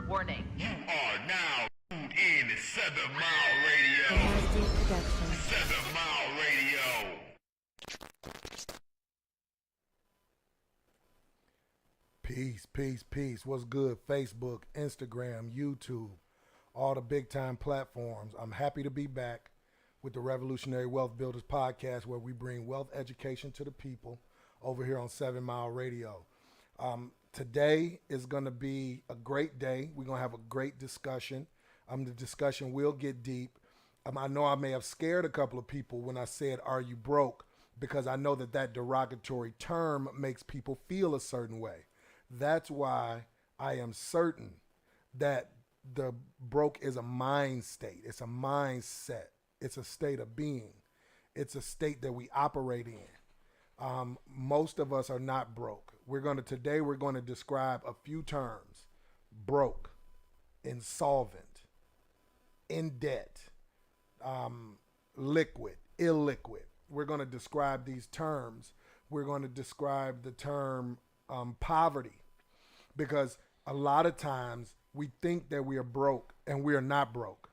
Warning. You are now tuned in to 7 Mile Radio. 7 Mile Radio. Peace. What's good? Facebook, Instagram, YouTube, all the big time platforms. I'm happy to be back with the Revolutionary Wealth Builders podcast, where we bring wealth education to the people over here on 7 Mile Radio. Today is going to be a great day. We're going to have a great discussion. The discussion will get deep. I know I may have scared a couple of people when I said, "Are you broke?" because I know that derogatory term makes people feel a certain way. That's why I am certain that the broke is a mind state. It's a mindset. It's a state of being. It's a state that we operate in. Most of us are not broke. Today we're going to describe a few terms: broke, insolvent, in debt, liquid, illiquid. We're going to describe these terms. We're going to describe the term poverty, because a lot of times we think that we are broke and we are not broke.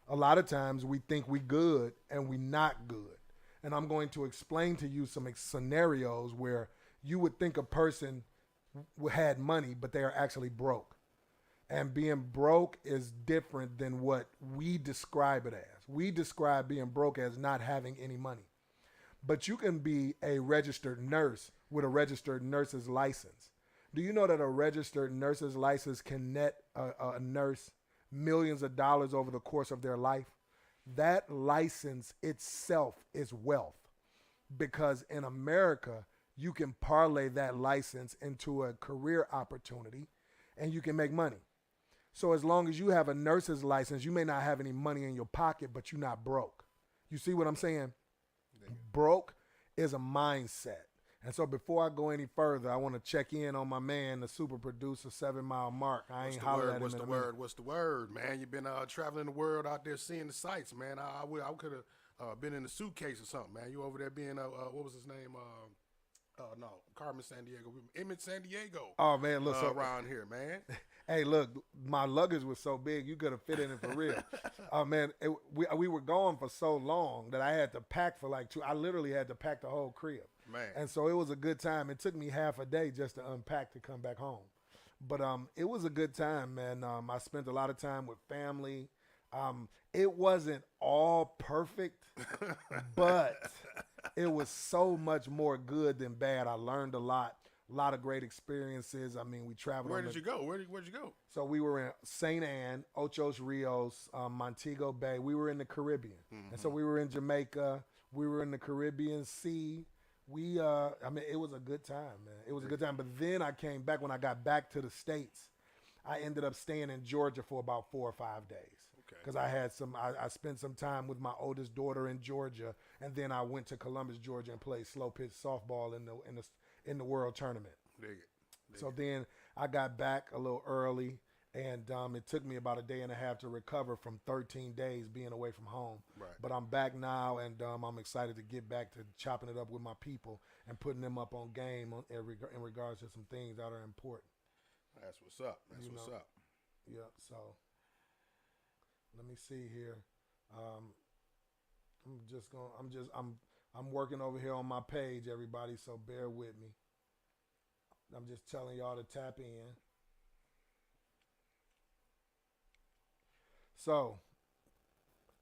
A lot of times we think we good and we not good. And I'm going to explain to you some scenarios where you would think a person had money, but they are actually broke. And being broke is different than what we describe it as. We describe being broke as not having any money. But you can be a registered nurse with a registered nurse's license. Do you know that a registered nurse's license can net a nurse millions of dollars over the course of their life? That license itself is wealth, because in America, you can parlay that license into a career opportunity and you can make money. So as long as you have a nurse's license, you may not have any money in your pocket, but you're not broke. You see what I'm saying? Broke is a mindset. And so before I go any further, I want to check in on my man, the super producer, 7 Mile Mark. I ain't hollered at him in a minute. What's the word, man? You've been traveling the world out there seeing the sights, man. I could have been in a suitcase or something, man. You over there being, what was his name? Carmen San Diego. Emmett San Diego. Oh, man, look. Around here, man. Hey, look, my luggage was so big, you could have fit in it for real. Oh, man, we were gone for so long that I had to pack for like I literally had to pack the whole crib. Man. And so it was a good time. It took me half a day just to unpack to come back home. But it was a good time, man. I spent a lot of time with family. It wasn't all perfect, but it was so much more good than bad. I learned a lot of great experiences. I mean, we traveled. Where did you go? Where'd you go? So we were in St. Anne, Ochos Rios, Montego Bay. We were in the Caribbean. Mm-hmm. And so we were in Jamaica. We were in the Caribbean Sea. It was a good time, man. It was a good time. But then I came back. When I got back to the States, I ended up staying in Georgia for about 4 or 5 days. Because I spent some time with my oldest daughter in Georgia, and then I went to Columbus, Georgia, and played slow pitch softball in the World Tournament. Then I got back a little early, and it took me about a day and a half to recover from 13 days being away from home. Right. But I'm back now, and I'm excited to get back to chopping it up with my people and putting them up on game in regards to some things that are important. That's what's up. That's what's up. Yeah. So let me see here. I'm working over here on my page, everybody. So bear with me. I'm just telling y'all to tap in. So,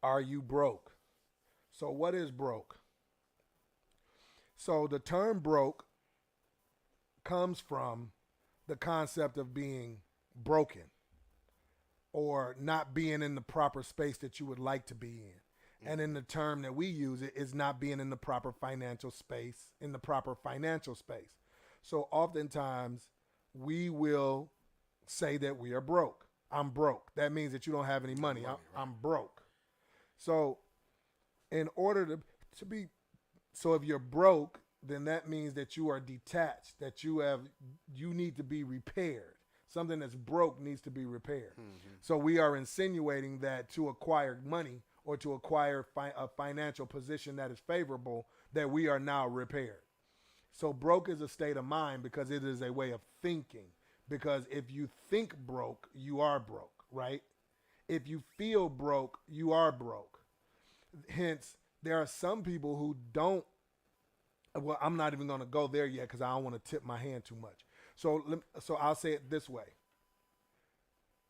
are you broke? So what is broke? So the term broke comes from the concept of being broken or not being in the proper space that you would like to be in. And in the term that we use, it is not being in the proper financial space, So oftentimes we will say that we are broke. I'm broke. That means that you don't have any money. I'm broke. So in order to be, so if you're broke, then that means that you are detached, that you need to be repaired. Something that's broke needs to be repaired. Mm-hmm. So we are insinuating that to acquire money or to acquire a financial position that is favorable, that we are now repaired. So broke is a state of mind because it is a way of thinking. Because if you think broke, you are broke, right? If you feel broke, you are broke. Hence, there are some people who don't. Well, I'm not even going to go there yet because I don't want to tip my hand too much. So I'll say it this way.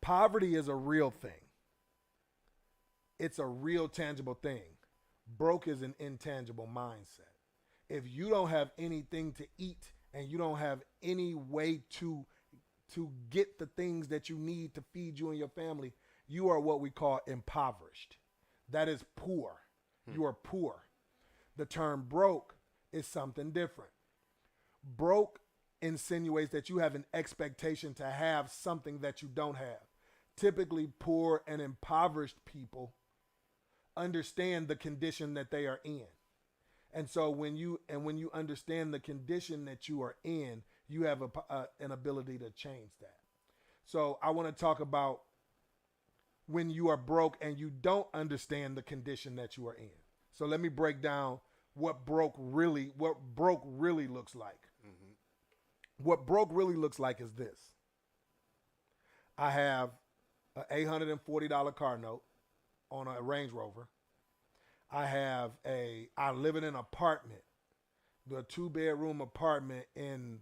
Poverty is a real thing. It's a real tangible thing. Broke is an intangible mindset. If you don't have anything to eat and you don't have any way to get the things that you need to feed you and your family, you are what we call impoverished. That is poor. You are poor. The term broke is something different. Broke insinuates that you have an expectation to have something that you don't have. Typically, poor and impoverished people understand the condition that they are in. And so when you understand the condition that you are in, you have an ability to change that. So I want to talk about when you are broke and you don't understand the condition that you are in. So let me break down what broke really looks like. Mm-hmm. What broke really looks like is this. I have an $840 car note on a Range Rover. I live in an apartment, the 2-bedroom apartment in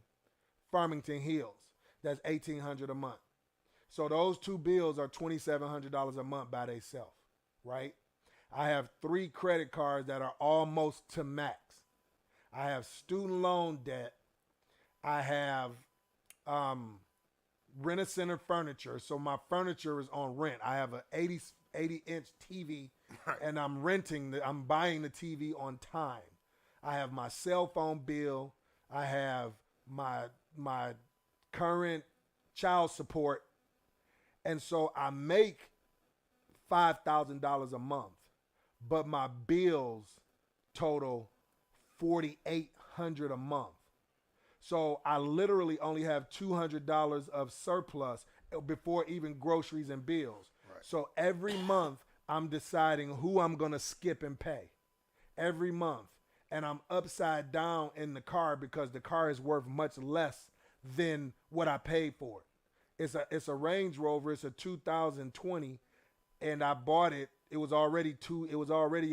Farmington Hills. That's $1,800 a month. So those two bills are $2,700 a month by themselves, right? I have 3 credit cards that are almost to max. I have student loan debt. I have Rent-A-Center furniture. So my furniture is on rent. I have an 80-inch TV, right, and I'm buying the TV on time. I have my cell phone bill. I have my current child support. And so I make $5,000 a month, but my bills total $4,800 a month. So I literally only have $200 of surplus before even groceries and bills. Right. So every month I'm deciding who I'm going to skip and pay every month. And I'm upside down in the car because the car is worth much less than what I paid for it. It's a Range Rover. It's a 2020, and I bought it. It was already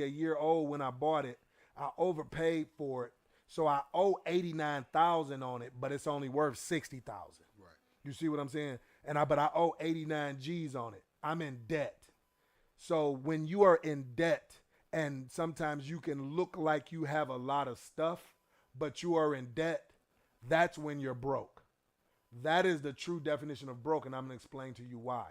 a year old when I bought it. I overpaid for it, so I owe $89,000 on it, but it's only worth $60,000. Right. You see what I'm saying? But I owe 89 G's on it. I'm in debt. So when you are in debt, and sometimes you can look like you have a lot of stuff, but you are in debt, that's when you're broke. That is the true definition of broke, and I'm going to explain to you why.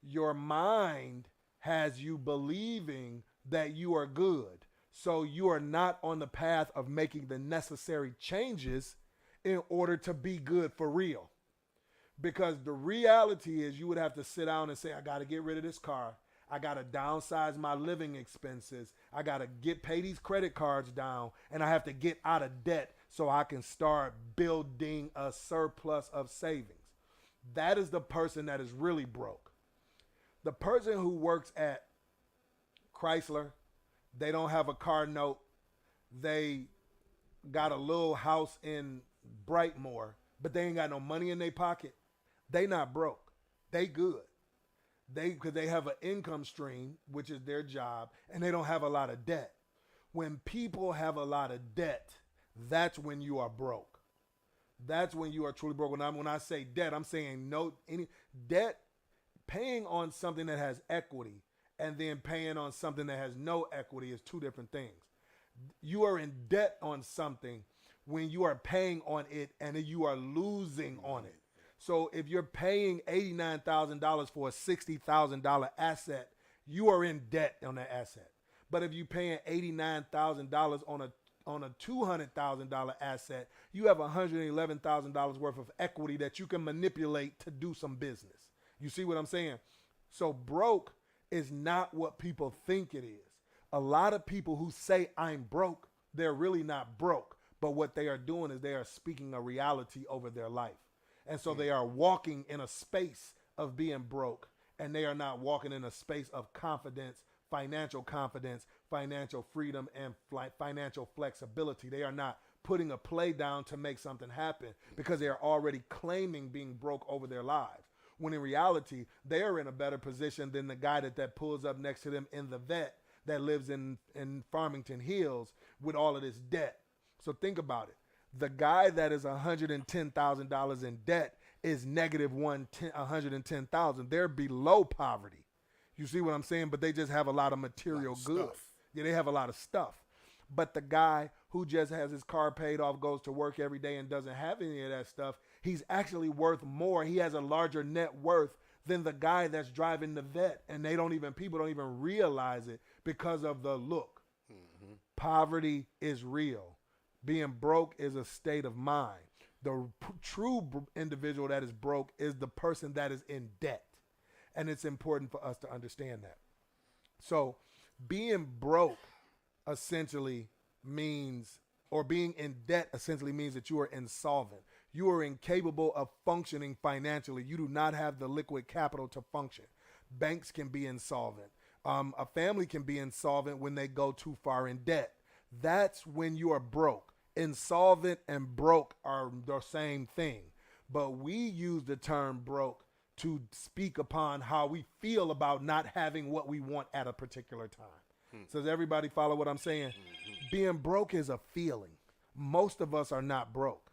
Your mind has you believing that you are good, so you are not on the path of making the necessary changes in order to be good for real. Because the reality is you would have to sit down and say, I got to get rid of this car. I got to downsize my living expenses. I got to pay these credit cards down, and I have to get out of debt so I can start building a surplus of savings. That is the person that is really broke. The person who works at Chrysler, they don't have a car note. They got a little house in Brightmoor, but they ain't got no money in their pocket. They not broke. They good. Because they have an income stream, which is their job, and they don't have a lot of debt. When people have a lot of debt, that's when you are broke. That's when you are truly broke. When I say debt, I'm saying any debt, paying on something that has equity and then paying on something that has no equity is two different things. You are in debt on something when you are paying on it and you are losing on it. So if you're paying $89,000 for a $60,000 asset, you are in debt on that asset. But if you're paying $89,000 on a $200,000 asset, you have $111,000 worth of equity that you can manipulate to do some business. You see what I'm saying? So broke is not what people think it is. A lot of people who say I'm broke, they're really not broke. But what they are doing is they are speaking a reality over their life. And so they are walking in a space of being broke, and they are not walking in a space of confidence, financial freedom, and financial flexibility. They are not putting a play down to make something happen because they are already claiming being broke over their lives. When in reality, they are in a better position than the guy that pulls up next to them in the vet that lives in Farmington Hills with all of this debt. So think about it. The guy that is $110,000 in debt is negative 110,000. They're below poverty. You see what I'm saying? But they just have a lot of material goods. Yeah, they have a lot of stuff. But the guy who just has his car paid off, goes to work every day and doesn't have any of that stuff, he's actually worth more. He has a larger net worth than the guy that's driving the vet. And people don't even realize it because of the look. Mm-hmm. Poverty is real. Being broke is a state of mind. The true individual that is broke is the person that is in debt. And it's important for us to understand that. So being broke essentially means, or being in debt essentially means that you are insolvent. You are incapable of functioning financially. You do not have the liquid capital to function. Banks can be insolvent. A family can be insolvent when they go too far in debt. That's when you are broke. Insolvent and broke are the same thing. But we use the term broke to speak upon how we feel about not having what we want at a particular time. So does everybody follow what I'm saying? Mm-hmm. Being broke is a feeling. Most of us are not broke.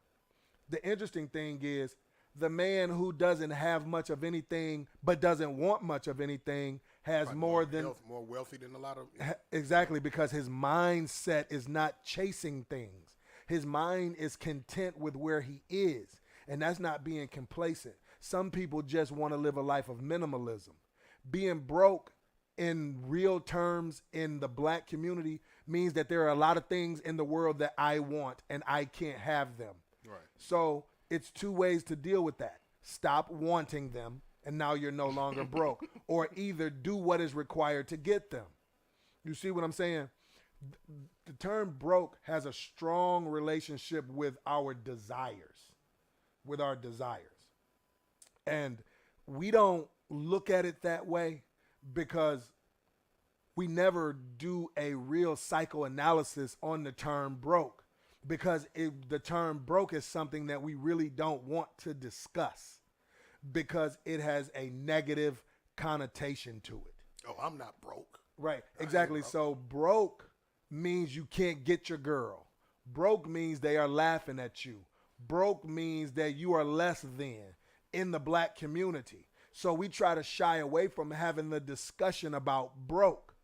The interesting thing is the man who doesn't have much of anything but doesn't want much of anything has more wealthy than a lot of. Exactly, because his mindset is not chasing things. His mind is content with where he is, and that's not being complacent. Some people just want to live a life of minimalism. Being broke in real terms in the black community means that there are a lot of things in the world that I want and I can't have them. Right. So it's two ways to deal with that. Stop wanting them and now you're no longer broke, or either do what is required to get them. You see what I'm saying? The term broke has a strong relationship with our desires, And we don't look at it that way because we never do a real psychoanalysis on the term broke, because the term broke is something that we really don't want to discuss because it has a negative connotation to it. Oh, I'm not broke. Right, exactly. So broke means you can't get your girl. Broke means they are laughing at you. Broke means that you are less than in the black community. So we try to shy away from having the discussion about broke.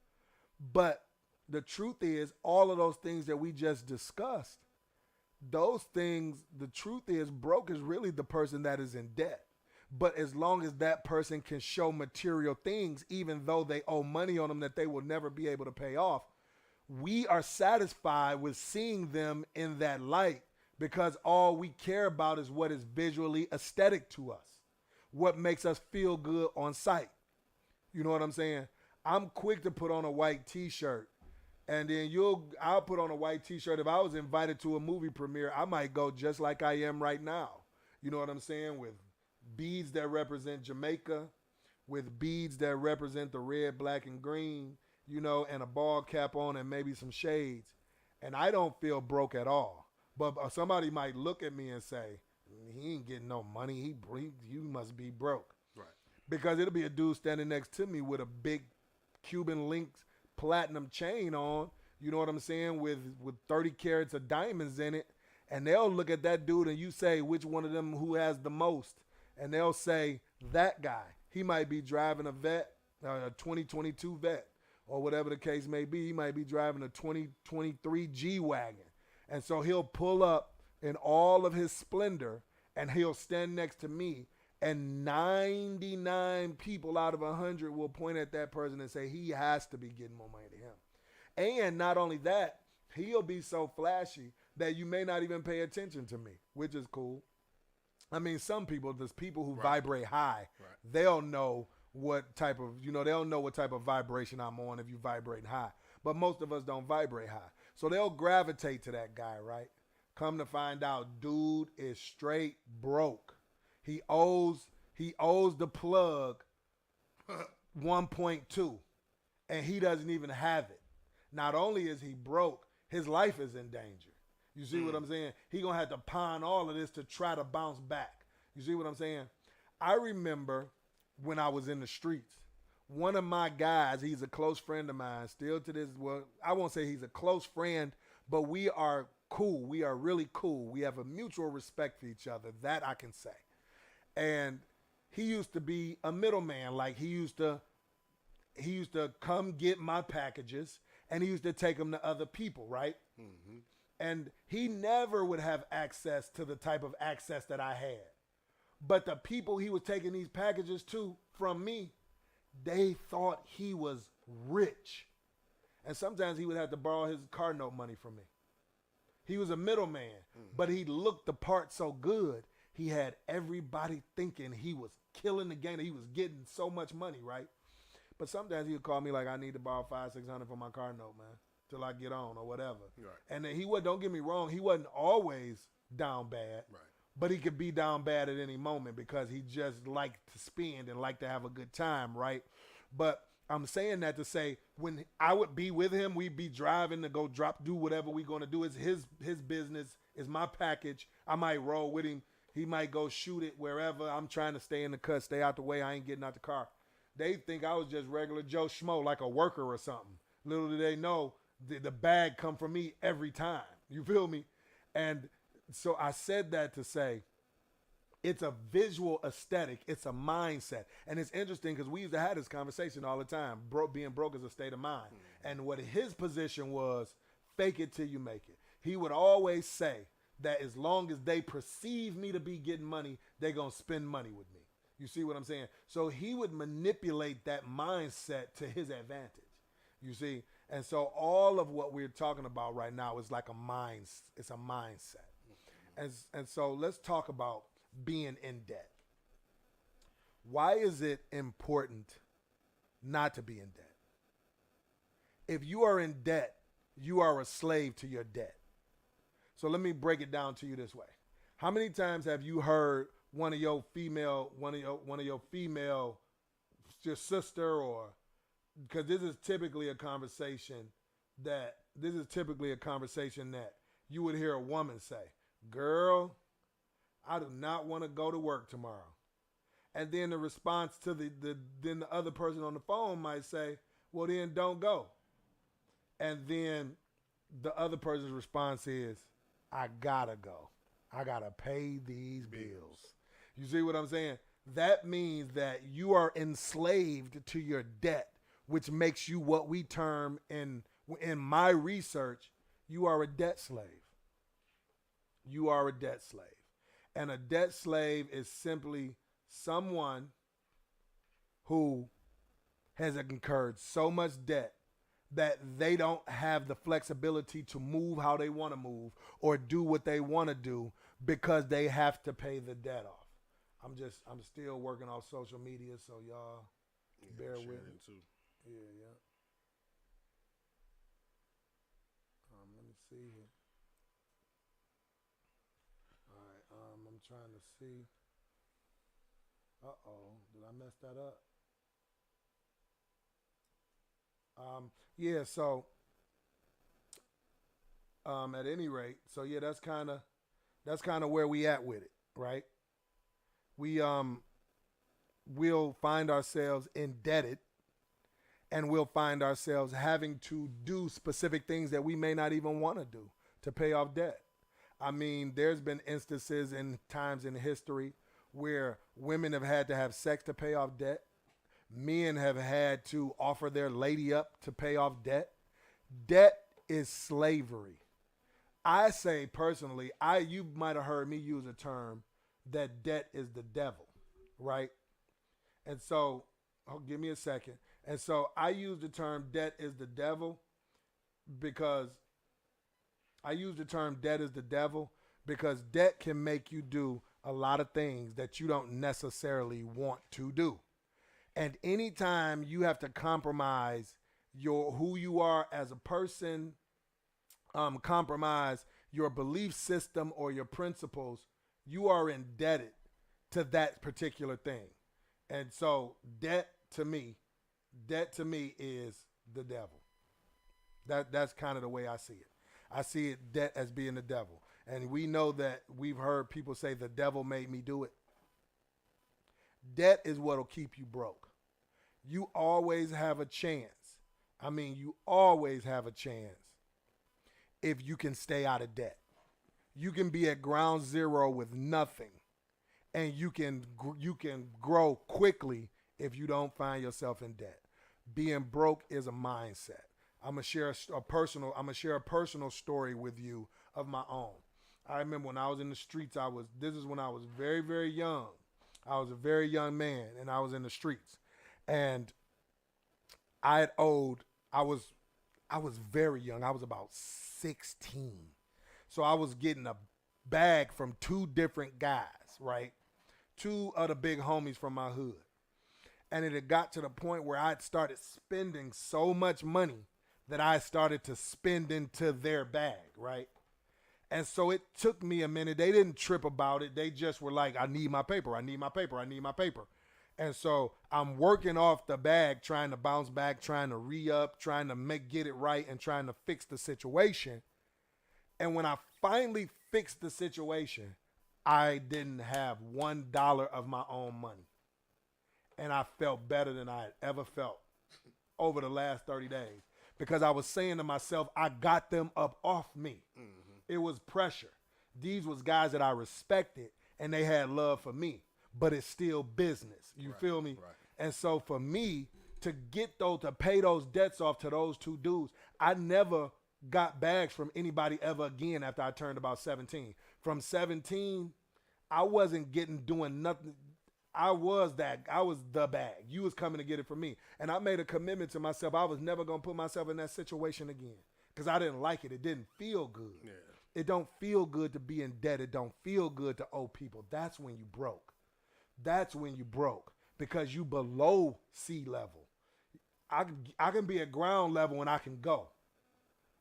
But the truth is, all of those things that we just discussed, those things, the truth is, broke is really the person that is in debt. But as long as that person can show material things, even though they owe money on them that they will never be able to pay off, we are satisfied with seeing them in that light because all we care about is what is visually aesthetic to us, what makes us feel good on sight. You know what I'm saying? I'm quick to put on a white t-shirt, and then I'll put on a white t-shirt. If I was invited to a movie premiere, I might go just like I am right now. You know what I'm saying? With beads that represent Jamaica, with beads that represent the red, black, and green, you know, and a ball cap on and maybe some shades. And I don't feel broke at all. But somebody might look at me and say, he ain't getting no money. You must be broke. Right. Because it'll be a dude standing next to me with a big Cuban links platinum chain on, you know what I'm saying, with 30 carats of diamonds in it. And they'll look at that dude and you say, which one of them who has the most? And they'll say, that guy. He might be driving a 2022 vet, or whatever the case may be. He might be driving a 2023 G-Wagon. And so he'll pull up in all of his splendor and he'll stand next to me, and 99 people out of 100 will point at that person and say he has to be getting more money than him. And not only that, he'll be so flashy that you may not even pay attention to me, which is cool. I mean, there's people who vibrate high. Right. They'll know what type of, they'll know what type of vibration I'm on if you vibrate high. But most of us don't vibrate high. So they'll gravitate to that guy, right? Come to find out, dude is straight broke. He owes the plug 1.2, and he doesn't even have it. Not only is he broke, his life is in danger. You see what I'm saying? He gonna have to pawn all of this to try to bounce back. You see what I'm saying? I remember when I was in the streets, one of my guys, he's a close friend of mine, still to this, well, I won't say he's a close friend, but we are cool. We are really cool. We have a mutual respect for each other. That I can say. And he used to be a middleman. Like he used to come get my packages and he used to take them to other people, right? Mm-hmm. And he never would have access to the type of access that I had. But the people he was taking these packages to from me, they thought he was rich. And sometimes he would have to borrow his car note money from me. He was a middleman, but he looked the part so good. He had everybody thinking he was killing the game. He was getting so much money, right? But sometimes he would call me like, I need to borrow $500-600 for my car note, man, till I get on or whatever. Right. And then he would, don't get me wrong, he wasn't always down bad. Right. But he could be down bad at any moment because he just liked to spend and liked to have a good time, right? But I'm saying that to say when I would be with him, we'd be driving to go do whatever we're going to do. It's his business. It's my package. I might roll with him. He might go shoot it wherever. I'm trying to stay in the cut, stay out the way. I ain't getting out the car. They think I was just regular Joe Schmo, like a worker or something. Little do they know the bag come from me every time. You feel me? And so I said that to say it's a visual aesthetic. It's a mindset. And it's interesting because we used to have this conversation all the time. Being broke is a state of mind. Mm-hmm. And what his position was, fake it till you make it. He would always say that as long as they perceive me to be getting money, they're going to spend money with me. You see what I'm saying? So he would manipulate that mindset to his advantage. You see? And so all of what we're talking about right now is like it's a mindset. And so let's talk about being in debt. Why is it important not to be in debt? If you are in debt, you are a slave to your debt. So let me break it down to you this way. How many times have you heard one of your female, your sister, or because this is typically a conversation that you would hear a woman say, girl, I do not want to go to work tomorrow. And then the response to then the other person on the phone might say, well, then don't go. And then the other person's response is, I gotta go. I gotta pay these bills. You see what I'm saying? That means that you are enslaved to your debt, which makes you what we term in my research, you are a debt slave. You are a debt slave. And a debt slave is simply someone who has incurred so much debt that they don't have the flexibility to move how they want to move or do what they want to do because they have to pay the debt off. I'm still working off social media, so y'all bear with me. Too. Yeah. Let me see here. All right, I'm trying to see. Uh-oh, did I mess that up? Yeah, so at any rate, so yeah, that's kind of where we at with it, right? We we'll find ourselves indebted, and we'll find ourselves having to do specific things that we may not even want to do to pay off debt. I mean, there's been instances in times in history where women have had to have sex to pay off debt. Men have had to offer their lady up to pay off debt. Debt is slavery. I say personally, you might have heard me use a term that debt is the devil, right? And so, give me a second. And so I use the term debt is the devil because debt can make you do a lot of things that you don't necessarily want to do. And anytime you have to compromise who you are as a person, compromise your belief system or your principles, you are indebted to that particular thing. And so debt to me is the devil. That's kind of the way I see it. I see it debt as being the devil. And we know that we've heard people say the devil made me do it. Debt is what'll keep you broke. You always have a chance. I mean, you always have a chance if you can stay out of debt. You can be at ground zero with nothing, and you can grow quickly if you don't find yourself in debt. Being broke is a mindset. I'm gonna share a personal story with you of my own. I remember when I was in the streets. This is when I was very, very young. I was a very young man, and I was in the streets, and I was very young. I was about 16. So I was getting a bag from two different guys, right? Two of the big homies from my hood. And it had got to the point where I had started spending so much money that I started to spend into their bag, right? And so it took me a minute. They didn't trip about it. They just were like, I need my paper. I need my paper. I need my paper. And so I'm working off the bag, trying to bounce back, trying to re-up, trying to get it right, and trying to fix the situation. And when I finally fixed the situation, I didn't have $1 of my own money. And I felt better than I had ever felt over the last 30 days. Because I was saying to myself, I got them up off me. Mm-hmm. It was pressure. These was guys that I respected, and they had love for me. But it's still business. You feel me? Right. And so for me to pay those debts off to those two dudes, I never got bags from anybody ever again after I turned about 17. From 17, I wasn't doing nothing. I was the bag. You was coming to get it from me. And I made a commitment to myself. I was never going to put myself in that situation again because I didn't like it. It didn't feel good. Yeah. It don't feel good to be in debt. It don't feel good to owe people. That's when you broke. That's when you broke because you below sea level. I can be at ground level and I can go.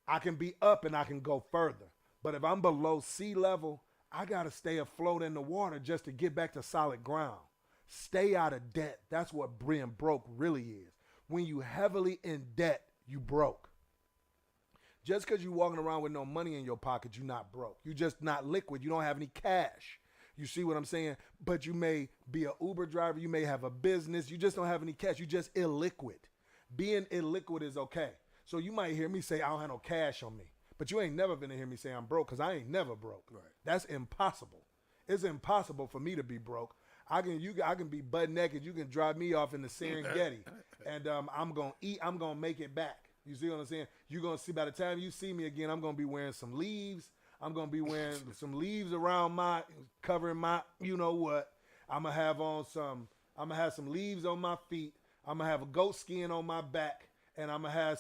I can be up and I can go further. But if I'm below sea level, I got to stay afloat in the water just to get back to solid ground. Stay out of debt. That's what being broke really is. When you heavily in debt, you broke. Just because you're walking around with no money in your pocket, you're not broke. You're just not liquid. You don't have any cash. You see what I'm saying? But you may be an Uber driver. You may have a business. You just don't have any cash. You're just illiquid. Being illiquid is okay. So you might hear me say, I don't have no cash on me. But you ain't never gonna hear me say I'm broke because I ain't never broke. Right. That's impossible. It's impossible for me to be broke. I can be butt naked. You can drive me off in the Serengeti, and I'm gonna eat. I'm gonna make it back. You see what I'm saying? You're gonna see by the time you see me again, I'm gonna be wearing some leaves. I'm gonna be wearing some leaves around covering my, you know what? I'm gonna have some leaves on my feet. I'm gonna have a goat skin on my back. And I'm gonna have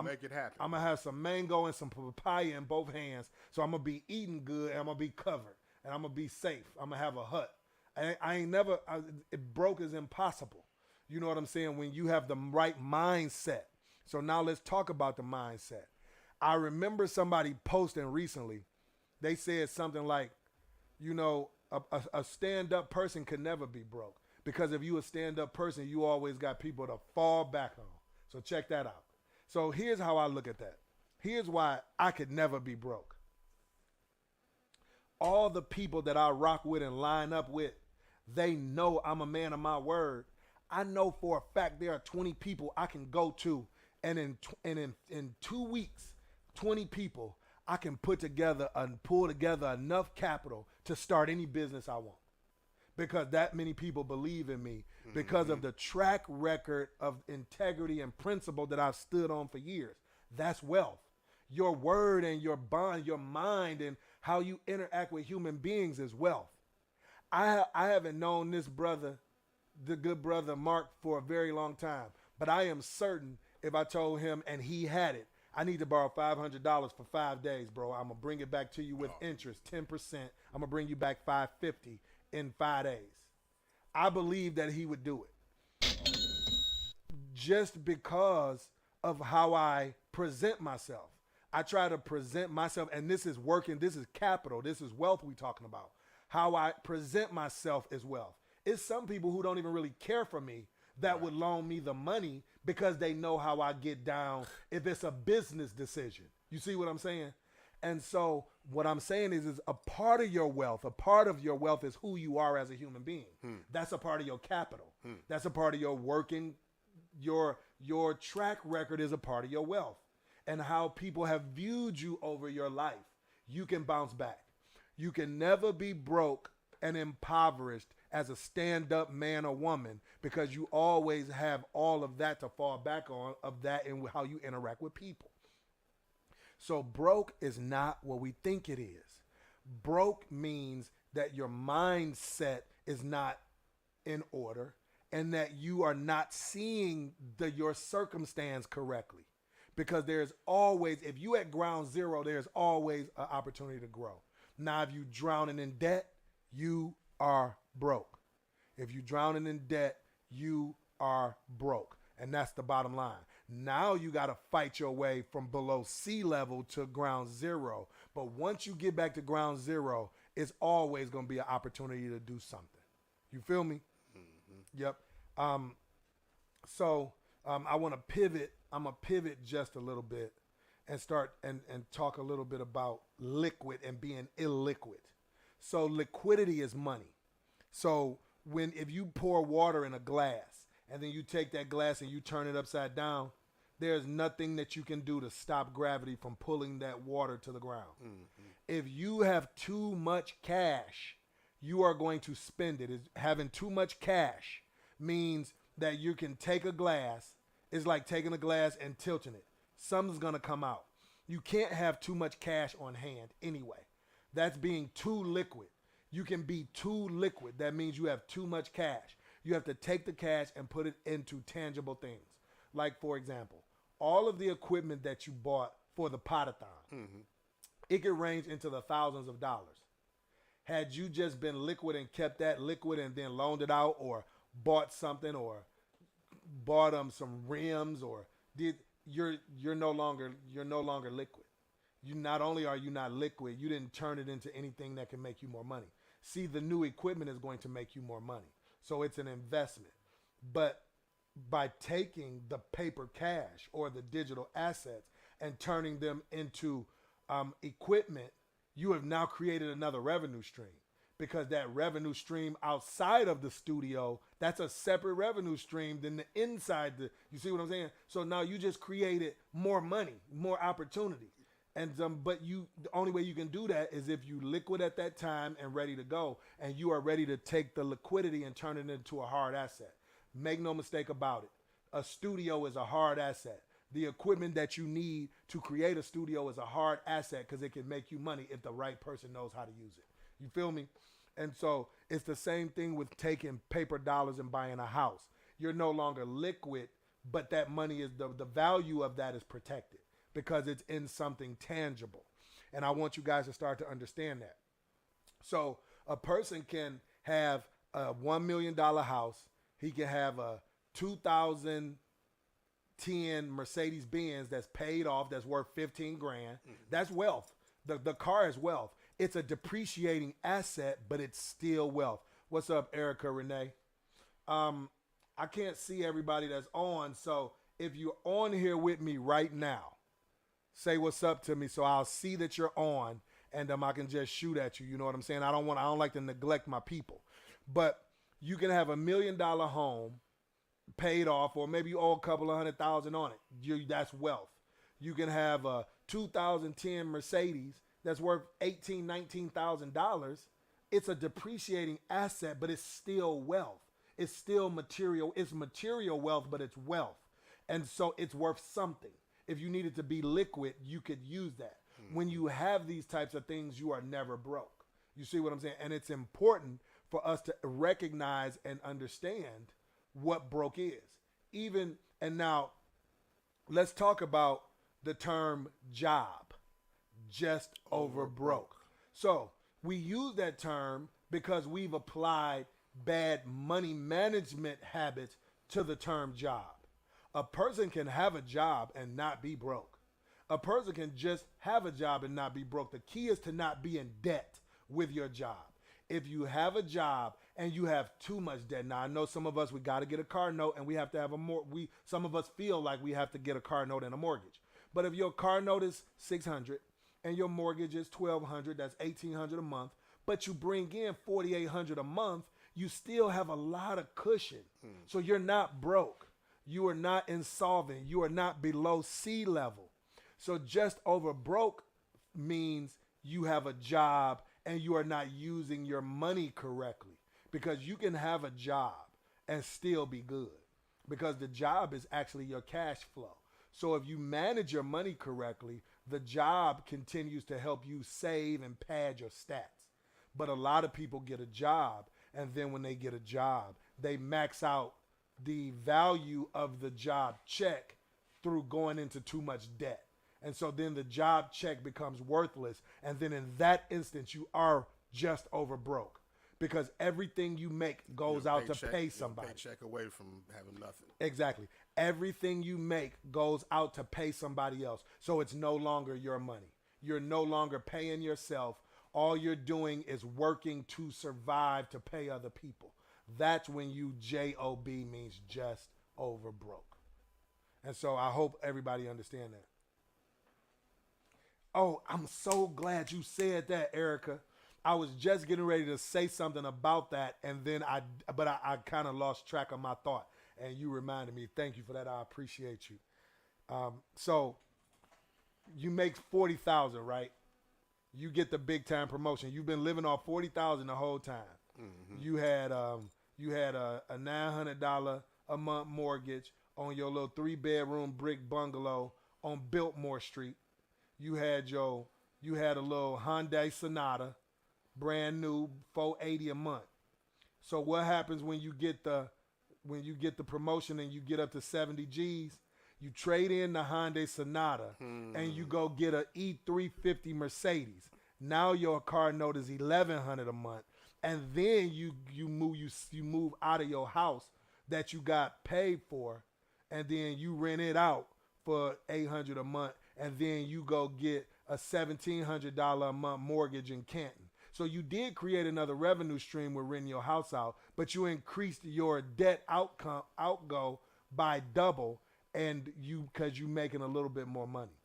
make it happen. I'm gonna have some mango and some papaya in both hands. So I'm gonna be eating good and I'm gonna be covered and I'm gonna be safe. I'm gonna have a hut. Broke is impossible. You know what I'm saying? When you have the right mindset. So now let's talk about the mindset. I remember somebody posting recently. They said something like, you know, a stand-up person could never be broke because if you a stand-up person, you always got people to fall back on. So check that out. So here's how I look at that. Here's why I could never be broke. All the people that I rock with and line up with, they know I'm a man of my word. I know for a fact there are 20 people I can go to, and in 2 weeks, 20 people I can put together and pull together enough capital to start any business I want. Because that many people believe in me because of the track record of integrity and principle that I've stood on for years. That's wealth. Your word and your bond, your mind and how you interact with human beings is wealth. I haven't known this brother, the good brother Mark, for a very long time, but I am certain if I told him and he had it, I need to borrow $500 for 5 days, bro. I'm going to bring it back to you with interest, 10%. I'm going to bring you back $550 in 5 days. I believe that he would do it just because of how I present myself. I try to present myself, and this is working. This is capital. This is wealth we talking about. How I present myself is wealth. It's some people who don't even really care for me that would loan me the money because they know how I get down if it's a business decision. You see what I'm saying? And so what I'm saying is a part of your wealth, is who you are as a human being. That's a part of your capital. That's a part of your working, your track record is a part of your wealth. And how people have viewed you over your life. You can bounce back. You can never be broke and impoverished as a stand-up man or woman because you always have all of that to fall back on, of that and how you interact with people. So broke is not what we think it is. Broke means that your mindset is not in order and that you are not seeing your circumstance correctly. Because there's always, if you at ground zero, there's always an opportunity to grow. Now, if you drowning in debt, you are broke. If you drowning in debt, you are broke. And that's the bottom line. Now you got to fight your way from below sea level to ground zero. But once you get back to ground zero, it's always going to be an opportunity to do something. You feel me? Mm-hmm. Yep. So I want to pivot. I'm going to pivot just a little bit and start and talk a little bit about liquid and being illiquid. So liquidity is money. So if you pour water in a glass and then you take that glass and you turn it upside down, there's nothing that you can do to stop gravity from pulling that water to the ground. Mm-hmm. If you have too much cash, you are going to spend it. Having too much cash means that you can take a glass. It's like taking a glass and tilting it. Something's going to come out. You can't have too much cash on hand anyway. That's being too liquid. You can be too liquid. That means you have too much cash. You have to take the cash and put it into tangible things. Like, for example, all of the equipment that you bought for the pot-a-thon, it could range into the thousands of dollars. Had you just been liquid and kept that liquid and then loaned it out or bought something or bought some rims or you're no longer liquid. You not only are you not liquid, you didn't turn it into anything that can make you more money. See, the new equipment is going to make you more money. So it's an investment. But by taking the paper cash or the digital assets and turning them into equipment, you have now created another revenue stream. Because that revenue stream outside of the studio, that's a separate revenue stream than the inside. You see what I'm saying? So now you just created more money, more opportunity. And but the only way you can do that is if you liquid at that time and ready to go, and you are ready to take the liquidity and turn it into a hard asset. Make no mistake about it. A studio is a hard asset. The equipment that you need to create a studio is a hard asset because it can make you money if the right person knows how to use it. You feel me? And so it's the same thing with taking paper dollars and buying a house. You're no longer liquid, but that money is the value of that is protected because it's in something tangible. And I want you guys to start to understand that. So a person can have a $1 million house. He can have a 2010 Mercedes-Benz that's paid off, that's worth 15 grand. That's wealth. The car is wealth. It's a depreciating asset, but it's still wealth. What's up, Erica Renee? I can't see everybody that's on, so if you're on here with me right now, say what's up to me so I'll see that you're on, and I can just shoot at you. You know what I'm saying? I don't like to neglect my people. But you can have $1 million home paid off, or maybe you owe a couple of $100,000 on it. That's wealth. You can have a 2010 Mercedes that's worth $18,000, $19,000. It's a depreciating asset, but it's still wealth. It's still material. It's material wealth, but it's wealth. And so it's worth something. If you needed to be liquid, you could use that. When you have these types of things, you are never broke. You see what I'm saying? And it's important for us to recognize and understand what broke is. And now let's talk about the term job. Just over broke. So we use that term because we've applied bad money management habits to the term job. A person can have a job and not be broke. A person can just have a job and not be broke. The key is to not be in debt with your job. If you have a job and you have too much debt, now I know some of us, we got to get a car note and we have to have some of us feel like we have to get a car note and a mortgage. But if your car note is $600 and your mortgage is $1,200, that's $1,800 a month, but you bring in $4,800 a month, you still have a lot of cushion. So you're not broke. You are not insolvent. You are not below sea level. So just over broke means you have a job and you are not using your money correctly, because you can have a job and still be good, because the job is actually your cash flow. So if you manage your money correctly, the job continues to help you save and pad your stats. But a lot of people get a job, and then when they get a job, they max out the value of the job check through going into too much debt. And so then the job check becomes worthless. And then in that instance, you are just over broke, because everything you make goes out to pay somebody. Paycheck away from having nothing. Exactly. Everything you make goes out to pay somebody else. So it's no longer your money. You're no longer paying yourself. All you're doing is working to survive to pay other people. That's when you JOB means just over broke. And so I hope everybody understand that. Oh, I'm so glad you said that, Erica. I was just getting ready to say something about that, and then I kind of lost track of my thought, and you reminded me. Thank you for that. I appreciate you. So you make $40,000, right? You get the big time promotion. You've been living off $40,000 the whole time. Mm-hmm. You had a $900 a month mortgage on your little 3-bedroom brick bungalow on Biltmore Street. You had a little Hyundai Sonata, brand new, $480 a month. So what happens when you get the promotion and you get up to 70 G's? You trade in the Hyundai Sonata and you go get a E350 Mercedes. Now your car note is $1,100 a month, and then you move out of your house that you got paid for, and then you rent it out for $800 a month, and then you go get a $1,700 a month mortgage in Canton. So you did create another revenue stream with renting your house out, but you increased your debt outgo by double, and because you're making a little bit more money.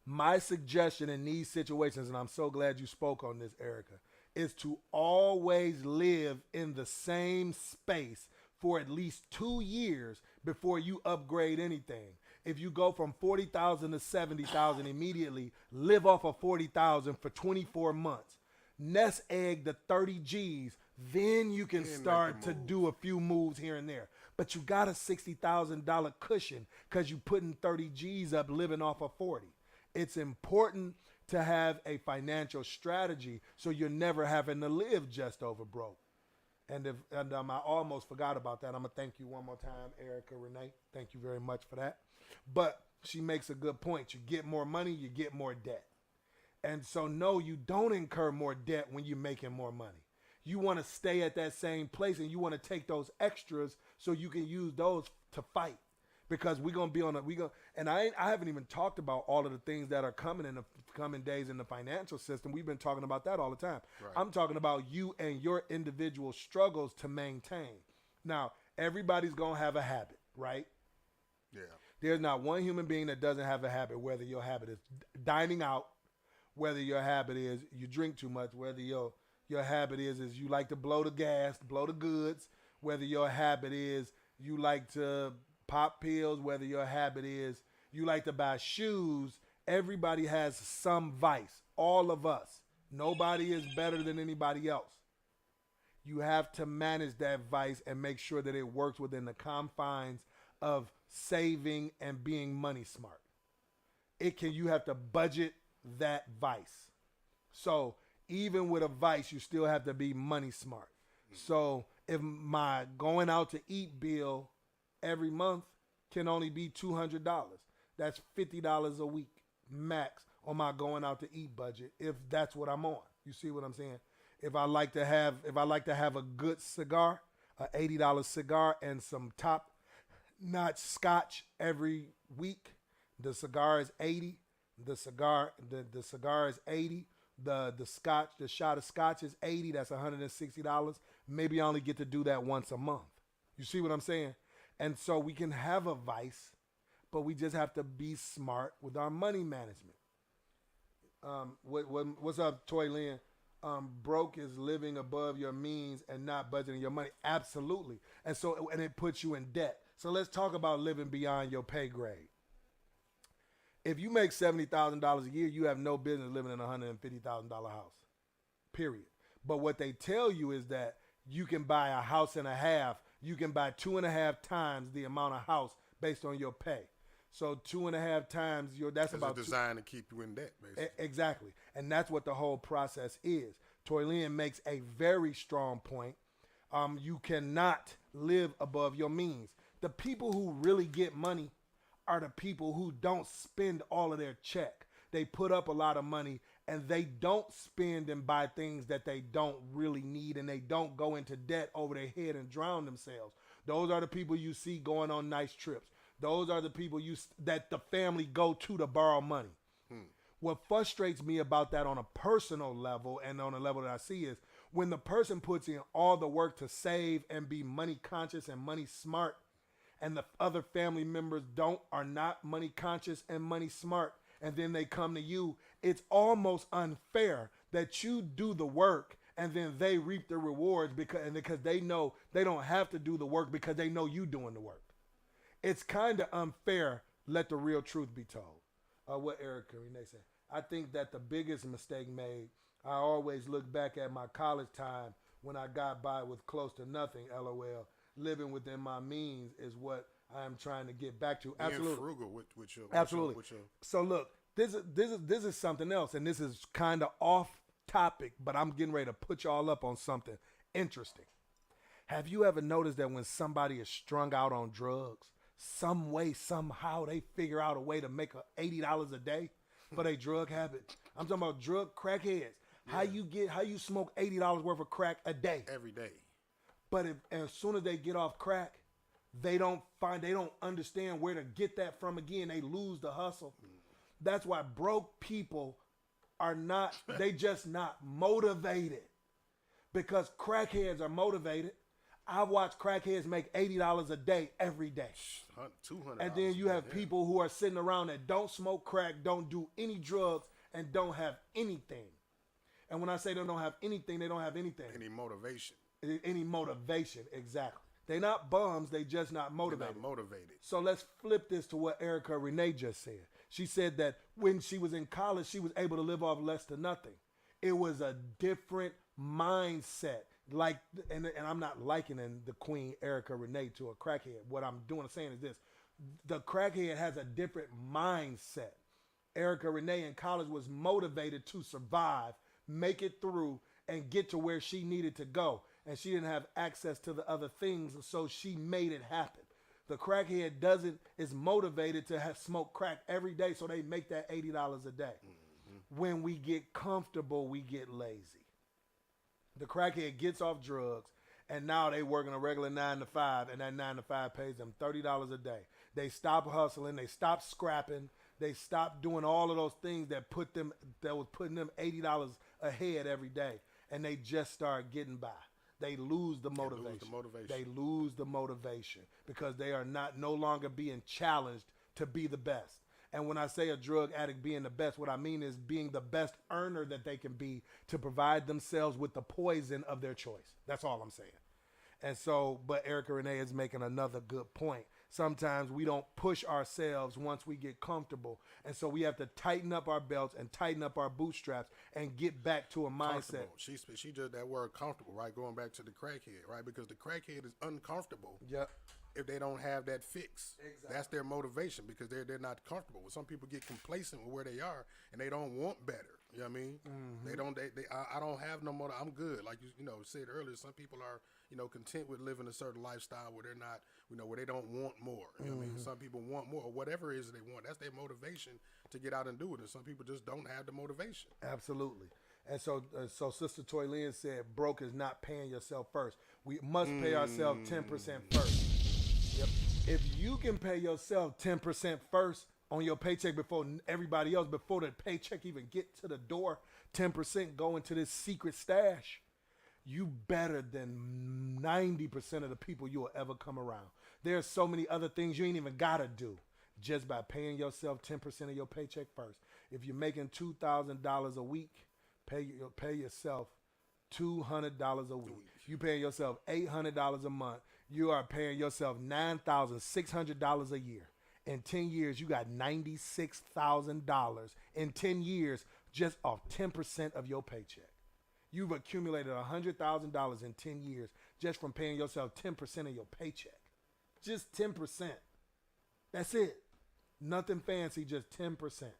My suggestion in these situations, and I'm so glad you spoke on this, Erica, is to always live in the same space for at least 2 years before you upgrade anything. If you go from 40,000 to 70,000 immediately, live off of 40,000 for 24 months. Nest egg the 30 G's, then you can start to do a few moves here and there. But you got a $60,000 cushion because you putting 30 G's up living off of 40. It's important to have a financial strategy so you're never having to live just over broke. And I almost forgot about that. I'm going to thank you one more time, Erica Renee. Thank you very much for that. But she makes a good point. You get more money, you get more debt. And so, no, you don't incur more debt when you're making more money. You want to stay at that same place, and you want to take those extras so you can use those to fight. Because we're going to be and I haven't even talked about all of the things that are coming in the coming days in the financial system. We've been talking about that all the time. Right. I'm talking about you and your individual struggles to maintain. Now, everybody's going to have a habit, right? Yeah. There's not one human being that doesn't have a habit, whether your habit is dining out, whether your habit is you drink too much, whether your habit is you like to blow the gas, blow the goods, whether your habit is you like to pop pills, whether your habit is you like to buy shoes. Everybody has some vice. All of us. Nobody is better than anybody else. You have to manage that vice and make sure that it works within the confines of saving and being money smart. You have to budget that vice. So even with a vice, you still have to be money smart. So if my going out to eat bill every month can only be $200, that's $50 a week max on my going out to eat budget, if that's what I'm on. You see what I'm saying? If I like to have a good cigar, an $80 cigar and some top-notch scotch every week, the cigar is $80. The cigar is $80. The shot of scotch is $80. That's $160. Maybe I only get to do that once a month. You see what I'm saying? And so we can have a vice, but we just have to be smart with our money management. What's up, Toy Lynn? Broke is living above your means and not budgeting your money. Absolutely. And it puts you in debt. So let's talk about living beyond your pay grade. If you make $70,000 a year, you have no business living in a $150,000 house. Period. But what they tell you is that you can buy a house and a half. You can buy 2.5 times the amount of house based on your pay. So 2.5 times that's about designed to keep you in debt, basically. Exactly. And that's what the whole process is. Toy Lynn makes a very strong point. You cannot live above your means. The people who really get money are the people who don't spend all of their check. They put up a lot of money and they don't spend and buy things that they don't really need, and they don't go into debt over their head and drown themselves. Those are the people you see going on nice trips. Those are the people that the family go to borrow money. What frustrates me about that on a personal level and on a level that I see is when the person puts in all the work to save and be money conscious and money smart, and the other family members are not money conscious and money smart, and then they come to you, it's almost unfair that you do the work and then they reap the rewards because they know they don't have to do the work because they know you doing the work. It's kind of unfair. Let the real truth be told. What Erica Renee said. I think that the biggest mistake made, I always look back at my college time when I got by with close to nothing, LOL. Living within my means is what I am trying to get back to. Absolutely. Being frugal with your Absolutely. So look, this is something else, and this is kind of off topic, but I'm getting ready to put y'all up on something interesting. Have you ever noticed that when somebody is strung out on drugs, some way, somehow they figure out a way to make $80 a day for their drug habit? I'm talking about drug crackheads. Yeah. How you smoke $80 worth of crack a day? Every day. But as soon as they get off crack, they don't understand where to get that from again. They lose the hustle. That's why broke people they just not motivated, because crackheads are motivated. I watch crackheads make $80 a day every day. $200. And then you have people who are sitting around that don't smoke crack, don't do any drugs, and don't have anything. And when I say they don't have anything, they don't have anything. Any motivation. Any motivation, exactly. They're not bums, they just not motivated. They're not motivated. So let's flip this to what Erica Renee just said. She said that when she was in college, she was able to live off less than nothing. It was a different mindset. And I'm not likening the Queen Erica Renee to a crackhead. What I'm saying is this. The crackhead has a different mindset. Erica Renee in college was motivated to survive, make it through, and get to where she needed to go. And she didn't have access to the other things, so she made it happen. The crackhead is motivated to smoke crack every day, so they make that $80 a day. Mm-hmm. When we get comfortable, we get lazy. The crackhead gets off drugs, and now they working a regular 9 to 5, and that 9 to 5 pays them $30 a day. They stop hustling, they stop scrapping, they stop doing all of those things that was putting them $80 ahead every day, and they just start getting by. They lose the motivation. They lose the motivation because they are no longer being challenged to be the best. And when I say a drug addict being the best, what I mean is being the best earner that they can be to provide themselves with the poison of their choice. That's all I'm saying. And so, but Erica Renee is making another good point. Sometimes we don't push ourselves once we get comfortable. And so we have to tighten up our belts and tighten up our bootstraps and get back to a mindset. She just that word comfortable, right? Going back to the crackhead, right? Because the crackhead is uncomfortable. Yep. If they don't have that fix. Exactly. That's their motivation because they're not comfortable. Some people get complacent with where they are and they don't want better. You know what I mean? Mm-hmm. I don't have no more. I'm good. Like you said earlier, some people are, content with living a certain lifestyle where they're not, where they don't want more. You know what I mean? Some people want more or whatever it is they want. That's their motivation to get out and do it. And some people just don't have the motivation. Absolutely. And so Sister Toy Lynn said, broke is not paying yourself first. We must pay ourselves 10% first. Yep. If you can pay yourself 10% first on your paycheck before everybody else, before the paycheck even get to the door, 10% go into this secret stash, you better than 90% of the people you will ever come around. There's so many other things you ain't even got to do just by paying yourself 10% of your paycheck first. If you're making $2,000 a week, pay yourself $200 a week. You paying yourself $800 a month. You are paying yourself $9,600 a year. In 10 years, you got $96,000 in 10 years just off 10% of your paycheck. You've accumulated $100,000 in 10 years just from paying yourself 10% of your paycheck. Just 10%. That's it. Nothing fancy, just 10%.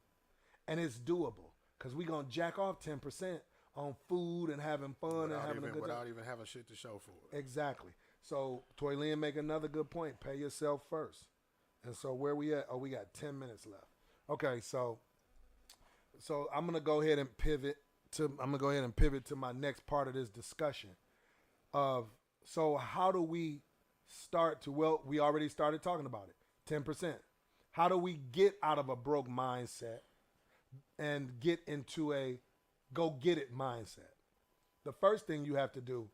And it's doable because we're going to jack off 10% on food and having fun and having a good time. Without even having shit to show for it. Exactly. So Toy Lynn make another good point. Pay yourself first. And so where we at? Oh, we got 10 minutes left. Okay, so I'm gonna go ahead and pivot to my next part of this discussion. So how do we start to? Well, we already started talking about it. 10%. How do we get out of a broke mindset and get into a go get it mindset? The first thing you have to do,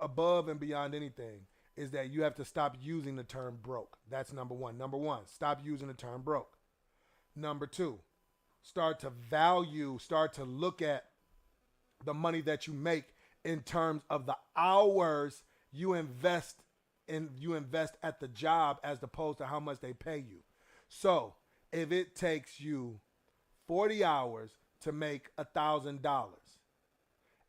above and beyond anything, is that you have to stop using the term broke. That's number one. Number one, stop using the term broke. Number two, start to look at the money that you make in terms of the hours you invest at the job as opposed to how much they pay you. So if it takes you 40 hours to make $1,000,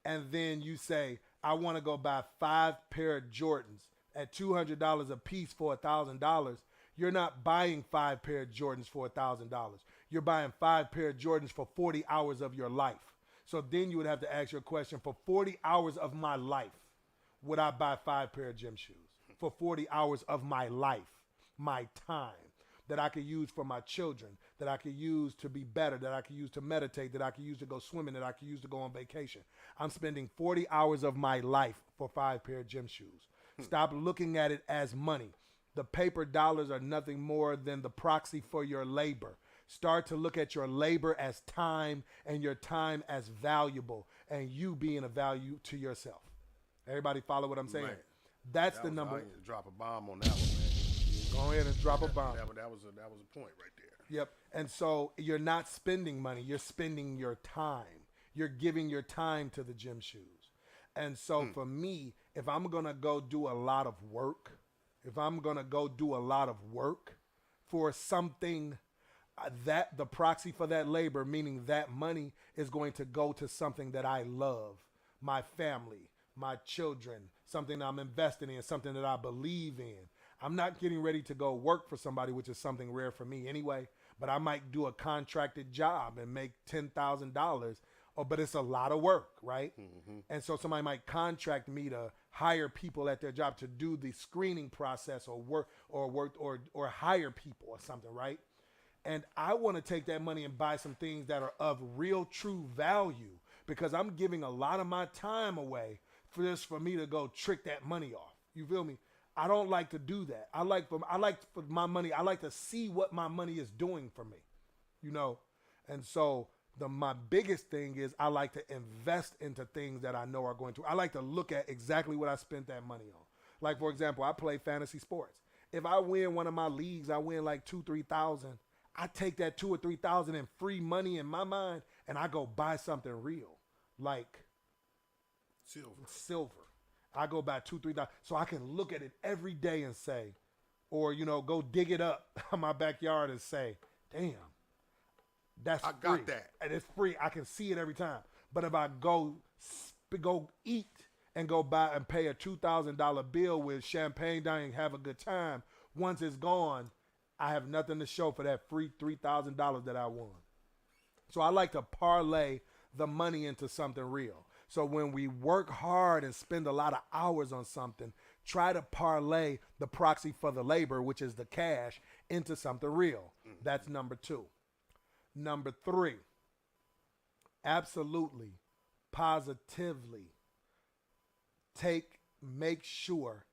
and then you say, I want to go buy 5 pair of Jordans at $200 a piece for $1,000, you're not buying 5 pair of Jordans for $1,000. You're buying 5 pair of Jordans for 40 hours of your life. So then you would have to ask your question, for 40 hours of my life, would I buy 5 pair of gym shoes? For 40 hours of my life, my time, that I could use for my children, that I could use to be better, that I could use to meditate, that I could use to go swimming, that I could use to go on vacation. I'm spending 40 hours of my life for 5 pair of gym shoes. Stop looking at it as money. The paper dollars are nothing more than the proxy for your labor. Start to look at your labor as time and your time as valuable and you being a value to yourself. Everybody follow what I'm saying? Man, That's the number. Drop a bomb on that one, man. Go ahead and drop a bomb. That was a point right there. Yep. And so you're not spending money. You're spending your time. You're giving your time to the gym shoes. And so for me, if I'm going to go do a lot of work, for something that the proxy for that labor, meaning that money is going to go to something that I love, my family, my children, something I'm investing in, something that I believe in. I'm not getting ready to go work for somebody, which is something rare for me anyway, but I might do a contracted job and make $10,000, but it's a lot of work, right? Mm-hmm. And so somebody might contract me to hire people at their job to do the screening process or hire people or something, right? And I want to take that money and buy some things that are of real, true value because I'm giving a lot of my time away for me to go trick that money off. You feel me? I don't like to do that. I like for my money. I like to see what my money is doing for me, you know? And so my biggest thing is I like to invest into things that I know are going to. I like to look at exactly what I spent that money on. Like, for example, I play fantasy sports. If I win one of my leagues, I win like $2,000-$3,000. I take that $2,000 or $3,000 in free money in my mind, and I go buy something real, like silver. I go buy $2,000-$3,000, so I can look at it every day and say, or go dig it up in my backyard and say, "Damn, that's free. I got that, and it's free. I can see it every time." But if I go eat and go buy and pay a $2,000 bill with champagne down and have a good time, once it's gone, I have nothing to show for that free $3,000 that I won. So I like to parlay the money into something real. So when we work hard and spend a lot of hours on something, try to parlay the proxy for the labor, which is the cash, into something real. Mm-hmm. That's number 2. Number 3, absolutely, positively, make sure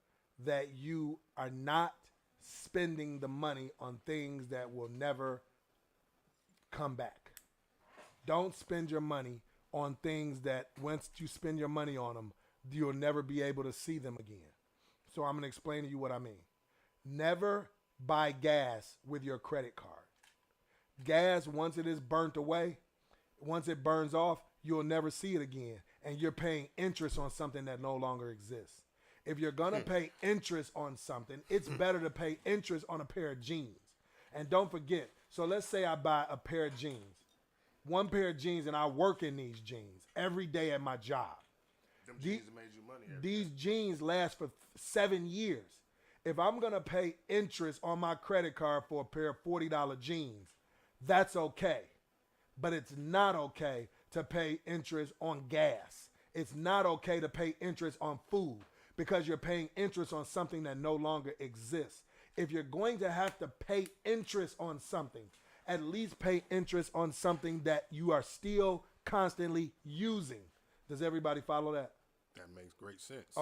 that you are not spending the money on things that will never come back. Don't spend your money on things that once you spend your money on them, you'll never be able to see them again. So I'm going to explain to you what I mean. Never buy gas with your credit card. Gas, once it is burnt away, once it burns off, you'll never see it again. And you're paying interest on something that no longer exists. If you're going to pay interest on something, it's better to pay interest on a pair of jeans. And don't forget, so let's say I buy a pair of jeans. One pair of jeans, and I work in these jeans every day at my job. Them jeans made you money. These jeans last for 7 years. If I'm going to pay interest on my credit card for a pair of $40 jeans, that's okay. But it's not okay to pay interest on gas. It's not okay to pay interest on food because you're paying interest on something that no longer exists. If you're going to have to pay interest on something, at least pay interest on something that you are still constantly using. Does everybody follow that? That makes great sense.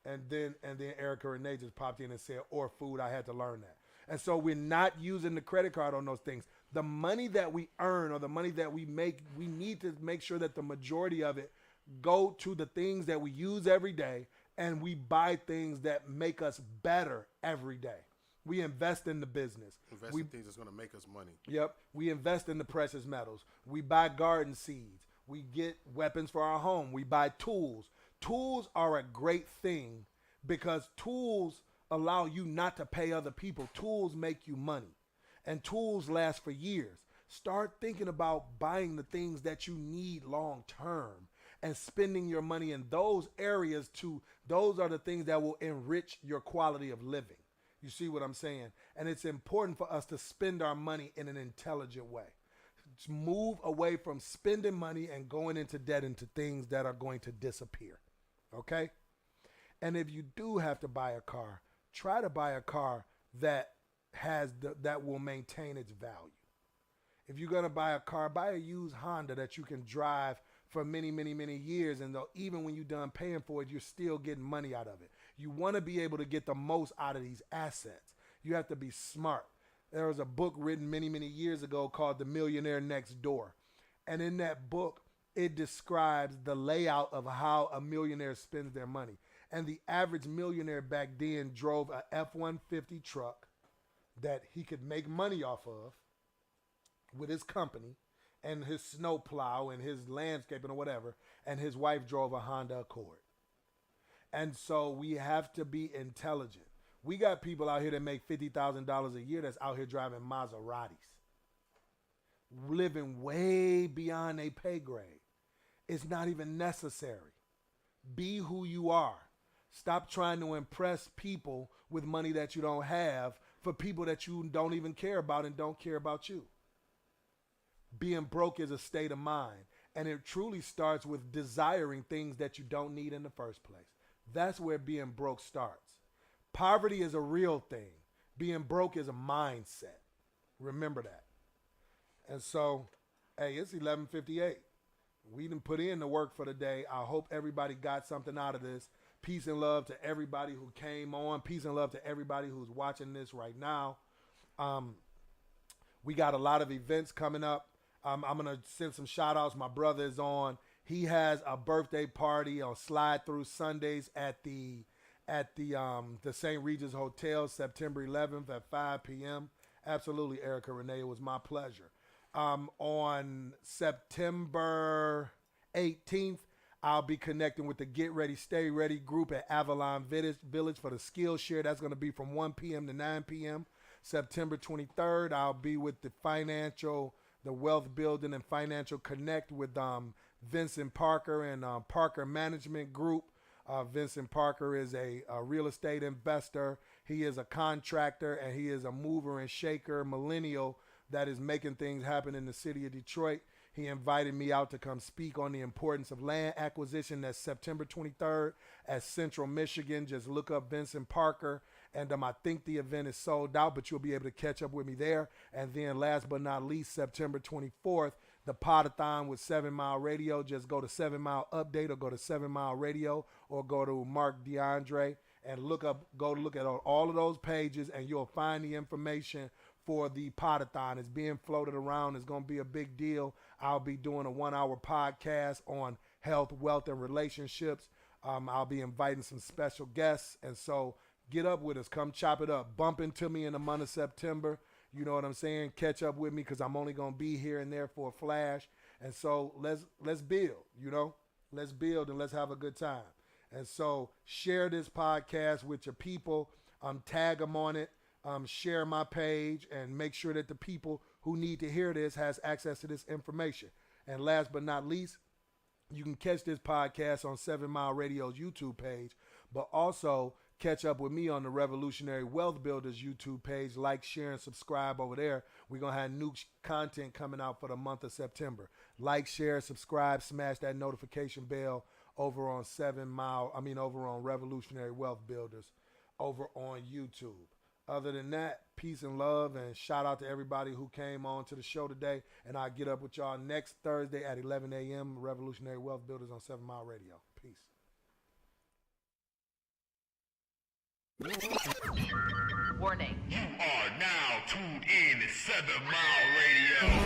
And then Erica Renee just popped in and said, or food, I had to learn that. And so we're not using the credit card on those things. The money that we earn or the money that we make, we need to make sure that the majority of it go to the things that we use every day, and we buy things that make us better every day. We invest in the business. Invest in things that's going to make us money. Yep. We invest in the precious metals. We buy garden seeds. We get weapons for our home. We buy tools. Tools are a great thing because tools allow you not to pay other people. Tools make you money, and tools last for years. Start thinking about buying the things that you need long term and spending your money in those areas those are the things that will enrich your quality of living. You see what I'm saying? And it's important for us to spend our money in an intelligent way. To move away from spending money and going into debt into things that are going to disappear. Okay? And if you do have to buy a car, try to buy a car that that will maintain its value. If you're going to buy a car, buy a used Honda that you can drive for many, many, many years. And even when you're done paying for it, you're still getting money out of it. You want to be able to get the most out of these assets. You have to be smart. There was a book written many, many years ago called The Millionaire Next Door. And in that book, it describes the layout of how a millionaire spends their money. And the average millionaire back then drove a F-150 truck that he could make money off of with his company and his snowplow and his landscaping or whatever. And his wife drove a Honda Accord. And so we have to be intelligent. We got people out here that make $50,000 a year that's out here driving Maseratis, living way beyond their pay grade. It's not even necessary. Be who you are. Stop trying to impress people with money that you don't have for people that you don't even care about and don't care about you. Being broke is a state of mind, and it truly starts with desiring things that you don't need in the first place. That's where being broke starts. Poverty is a real thing. Being broke is a mindset. Remember that. And so, hey, it's 11:58. We didn't put in the work for the day. I hope everybody got something out of this. Peace and love to everybody who came on. Peace and love to everybody who's watching this right now. We got a lot of events coming up. I'm going to send some shout outs. My brother is on. He has a birthday party on Slide Through Sundays at the St. Regis Hotel, September 11th at 5 p.m. Absolutely, Erica Renee. It was my pleasure. On September 18th, I'll be connecting with the Get Ready, Stay Ready group at Avalon Village for the Skillshare. That's going to be from 1 p.m. to 9 p.m. September 23rd, I'll be with the Wealth Building and Financial Connect with Vincent Parker and Parker Management Group. Vincent Parker is a real estate investor. He is a contractor, and he is a mover and shaker millennial that is making things happen in the city of Detroit. He invited me out to come speak on the importance of land acquisition. That's September 23rd at Central Michigan. Just look up Vincent Parker. And I think the event is sold out, but you'll be able to catch up with me there. And then last but not least, September 24th, the Podathon with 7 Mile Radio. Just go to 7 Mile Update or go to 7 Mile Radio or go to Mark DeAndre and go look at all of those pages, and you'll find the information for the Podathon. It's being floated around. It's going to be a big deal. I'll be doing a 1-hour podcast on health, wealth, and relationships. I'll be inviting some special guests. And so get up with us. Come chop it up. Bump into me in the month of September. You know what I'm saying? Catch up with me because I'm only going to be here and there for a flash. And so let's build, you know, let's build and let's have a good time. And so share this podcast with your people, tag them on it, share my page, and make sure that the people who need to hear this has access to this information. And last but not least, you can catch this podcast on 7 Mile Radio's YouTube page, but also catch up with me on the Revolutionary Wealth Builders YouTube page. Like, share, and subscribe over there. We're going to have new content coming out for the month of September. Like, share, subscribe, smash that notification bell over on over on Revolutionary Wealth Builders over on YouTube. Other than that, peace and love, and shout out to everybody who came on to the show today. And I'll get up with y'all next Thursday at 11 a.m. Revolutionary Wealth Builders on 7 Mile Radio. Peace. Warning. You are now tuned in to 7 Mile Radio.